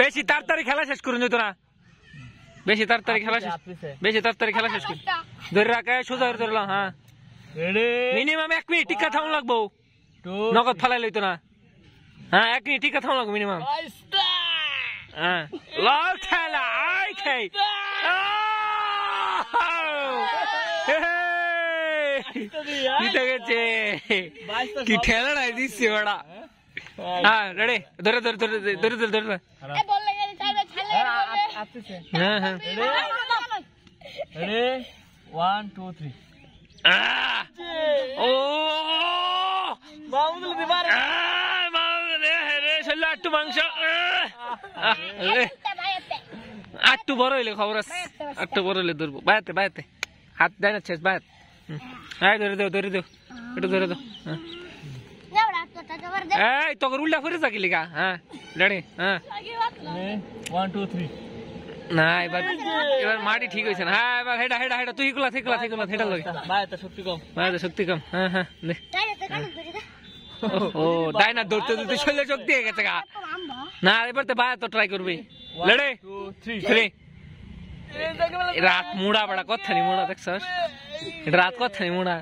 বেশি তাড়াতাড়ি খেলা শেষ করুন তোরা বেশি তাড়াতাড়ি খেলা শেষ করুন ধরে রাখে সোজা করে ধরলাম হ্যাঁ মিনিমাম 1 মিনিট টিকা থাকুন লাগবো নগদ ফালাই লইতো না হ্যাঁ 1 মিনিট টিকা থাকুন লাগবো মিনিমাম হ্যাঁ লাল খেলা আই খাই জিতে গেছে কি খেলা নাই দিচ্ছে ওরা হ্যাঁ রেডি ধরে ধরে ধরে ধরে ধরে ধরে হ্যাঁ হ্যাঁ রেডি 1 2 3 ও মামুদুল দিবার রে শৈলা একটু মাংস একটু বড় হইলে খবর আছে একটু বড় হইলে ধরবো বায়াতে বায়াতে হাত দেয় না শেষ বায়াত হ্যাঁ ধরে দেও একটু ধরে দাও এই তোর উল্টা ফিরে থাকিলি গা হ্যাঁ রেডি হ্যাঁ 1 2 3 না এবার মাটি ঠিক হয়েছে না হ্যাঁ এবার হেডা হেডা হেডা তুই গুলা হেডা লগে বায়াতে শক্তি কম হ্যাঁ হ্যাঁ ও ডাইনা দৌড়তে দৌড়তে শরীরে চোখ দিয়ে গেছে গা না এবার তো বায়া তো ট্রাই করবি রেডি 2 3 রাত মুড়া বড়া কথা নি মুড়া দেখছস রাত কথা নি মুড়া